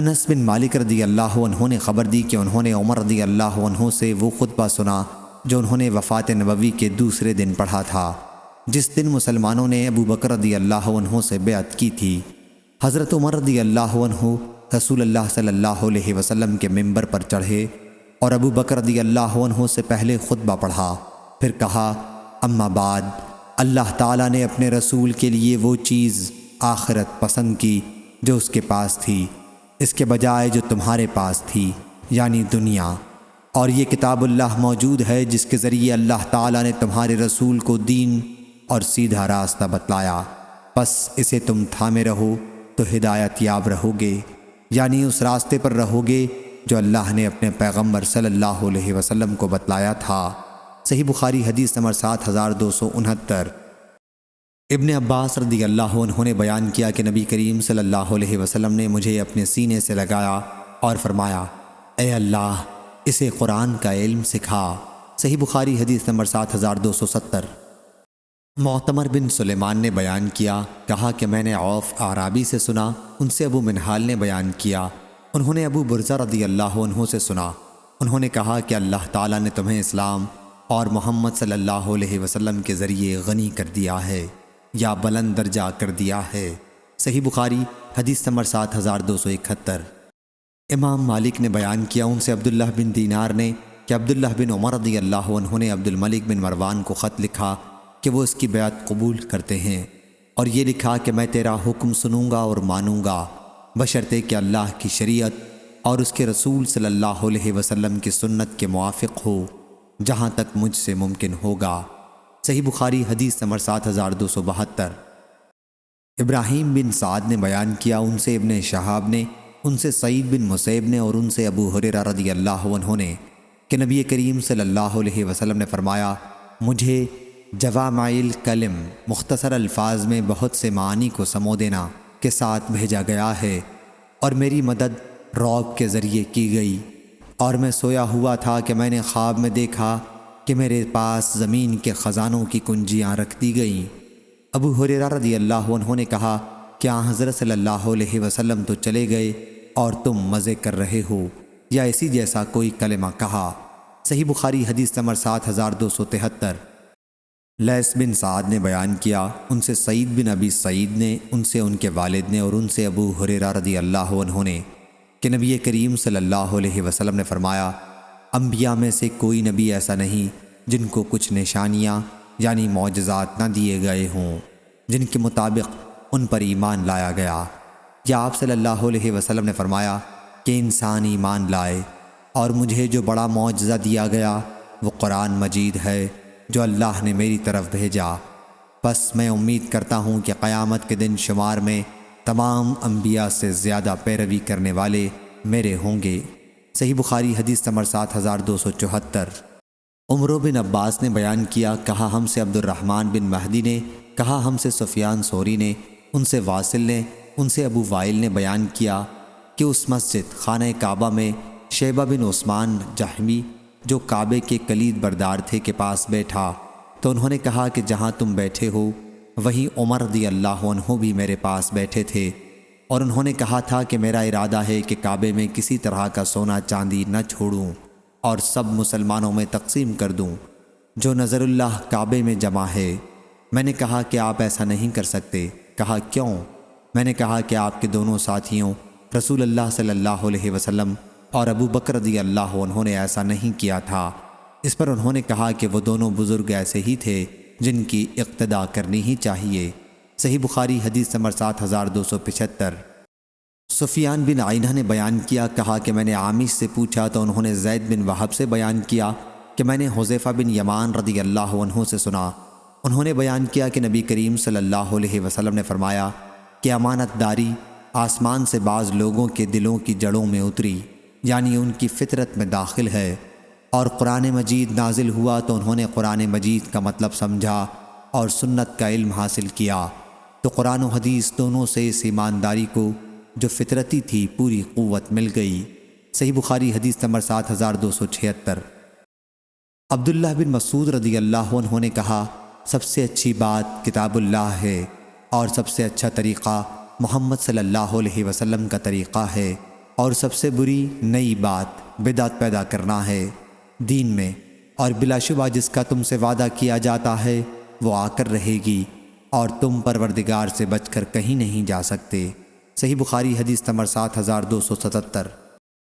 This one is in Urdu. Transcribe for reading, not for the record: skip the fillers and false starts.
انس بن مالک رضی اللہ عنہ نے خبر دی کہ انہوں نے عمر رضی اللہ عنہ سے وہ خطبہ سنا جو انہوں نے وفات نبوی کے دوسرے دن پڑھا تھا، جس دن مسلمانوں نے ابو بکر رضی اللہ عنہ سے بیعت کی تھی۔ حضرت عمر رضی اللہ عنہ رسول اللہ صلی اللہ علیہ وسلم کے ممبر پر چڑھے اور ابو بکر رضی اللہ عنہ سے پہلے خطبہ پڑھا، پھر کہا، اما بعد، اللہ تعالیٰ نے اپنے رسول کے لیے وہ چیز آخرت پسند کی جو اس کے پاس تھی، اس کے بجائے جو تمہارے پاس تھی، یعنی دنیا، اور یہ کتاب اللہ موجود ہے جس کے ذریعے اللہ تعالیٰ نے تمہارے رسول کو دین اور سیدھا راستہ بتلایا، پس اسے تم تھامے رہو تو ہدایت یاب رہو گے، یعنی اس راستے پر رہو گے جو اللہ نے اپنے پیغمبر صلی اللہ علیہ وسلم کو بتلایا تھا۔ صحیح بخاری حدیث نمبر 7269۔ ابن عباس رضی اللہ عنہ نے بیان کیا کہ نبی کریم صلی اللہ علیہ وسلم نے مجھے اپنے سینے سے لگایا اور فرمایا، اے اللہ، اسے قرآن کا علم سکھا۔ صحیح بخاری حدیث نمبر 7270۔ معتمر بن سلیمان نے بیان کیا، کہا کہ میں نے عوف اعرابی سے سنا، ان سے ابو منہال نے بیان کیا، انہوں نے ابو برزہ رضی اللہ عنہ سے سنا، انہوں نے کہا کہ اللہ تعالیٰ نے تمہیں اسلام اور محمد صلی اللہ علیہ وسلم کے ذریعے غنی کر دیا ہے یا بلند درجہ کر دیا ہے۔ صحیح بخاری حدیث نمبر 7271۔ امام مالک نے بیان کیا، ان سے عبداللہ بن دینار نے کہ عبداللہ بن عمر رضی اللہ عنہ نے عبد الملک بن مروان کو خط لکھا کہ وہ اس کی بیعت قبول کرتے ہیں، اور یہ لکھا کہ میں تیرا حکم سنوں گا اور مانوں گا، بشرطے کہ اللہ کی شریعت اور اس کے رسول صلی اللہ علیہ وسلم کی سنت کے موافق ہو، جہاں تک مجھ سے ممکن ہوگا۔ صحیح بخاری حدیث نمبر 7272۔ ابراہیم بن سعد نے بیان کیا، ان سے ابن شہاب نے، ان سے سعید بن مسیب نے، اور ان سے ابو ہریرہ رضی اللہ عنہ نے کہ نبی کریم صلی اللہ علیہ وسلم نے فرمایا، مجھے جوامع الکلم، مختصر الفاظ میں بہت سے معانی کو سمو دینا کے ساتھ بھیجا گیا ہے، اور میری مدد رعب کے ذریعے کی گئی، اور میں سویا ہوا تھا کہ میں نے خواب میں دیکھا کہ میرے پاس زمین کے خزانوں کی کنجیاں رکھ دی گئیں۔ ابو ہریرہ رضی اللہ عنہ نے کہا کہ حضرت صلی اللہ علیہ وسلم تو چلے گئے اور تم مزے کر رہے ہو، یا اسی جیسا کوئی کلمہ کہا۔ صحیح بخاری حدیث نمبر 7273۔ لیث بن سعد نے بیان کیا، ان سے سعید بن ابی سعید نے، ان سے ان کے والد نے، اور ان سے ابو ہریرہ رضی اللہ عنہ نے کہ نبی کریم صلی اللہ علیہ وسلم نے فرمایا، انبیاء میں سے کوئی نبی ایسا نہیں جن کو کچھ نشانیاں یعنی معجزات نہ دیے گئے ہوں جن کے مطابق ان پر ایمان لایا گیا، یا آپ صلی اللہ علیہ وسلم نے فرمایا کہ انسان ایمان لائے، اور مجھے جو بڑا معجزہ دیا گیا وہ قرآن مجید ہے جو اللہ نے میری طرف بھیجا، بس میں امید کرتا ہوں کہ قیامت کے دن شمار میں تمام انبیاء سے زیادہ پیروی کرنے والے میرے ہوں گے۔ صحیح بخاری حدیث نمبر 7274۔ عمرو بن عباس نے بیان کیا، کہا ہم سے عبد الرحمن بن مہدی نے، کہا ہم سے سفیان ثوری نے، ان سے واصل نے، ان سے ابو وائل نے بیان کیا کہ اس مسجد خانہ کعبہ میں شیبہ بن عثمان جہمی جو کعبے کے کلید بردار تھے کے پاس بیٹھا، تو انہوں نے کہا کہ جہاں تم بیٹھے ہو وہیں عمر رضی اللہ عنہ بھی میرے پاس بیٹھے تھے، اور انہوں نے کہا تھا کہ میرا ارادہ ہے کہ کعبے میں کسی طرح کا سونا چاندی نہ چھوڑوں اور سب مسلمانوں میں تقسیم کر دوں جو نظر اللہ کعبے میں جمع ہے۔ میں نے کہا کہ آپ ایسا نہیں کر سکتے۔ کہا کیوں؟ میں نے کہا کہ آپ کے دونوں ساتھیوں رسول اللہ صلی اللہ علیہ وسلم اور ابو بکر رضی اللہ عنہ نے ایسا نہیں کیا تھا۔ اس پر انہوں نے کہا کہ وہ دونوں بزرگ ایسے ہی تھے جن کی اقتداء کرنی ہی چاہیے۔ صحیح بخاری حدیث نمبر 7275۔ سفیان بن عینہ نے بیان کیا، کہا کہ میں نے عامش سے پوچھا تو انہوں نے زید بن وہب سے بیان کیا کہ میں نے حذیفہ بن یمان رضی اللہ عنہ سے سنا، انہوں نے بیان کیا کہ نبی کریم صلی اللہ علیہ وسلم نے فرمایا کہ امانت داری آسمان سے بعض لوگوں کے دلوں کی جڑوں میں اتری، یعنی ان کی فطرت میں داخل ہے، اور قرآن مجید نازل ہوا تو انہوں نے قرآن مجید کا مطلب سمجھا اور سنت کا علم حاصل کیا، تو قرآن و حدیث دونوں سے اس ایمانداری کو جو فطرتی تھی پوری قوت مل گئی۔ صحیح بخاری حدیث نمبر 7276۔ عبداللہ بن مسعود رضی اللہ عنہ نے کہا، سب سے اچھی بات کتاب اللہ ہے، اور سب سے اچھا طریقہ محمد صلی اللہ علیہ وسلم کا طریقہ ہے، اور سب سے بری نئی بات بدعت پیدا کرنا ہے دین میں، اور بلا شبہ جس کا تم سے وعدہ کیا جاتا ہے وہ آ کر رہے گی، اور تم پروردگار سے بچ کر کہیں نہیں جا سکتے۔ صحیح بخاری حدیث نمبر 7277۔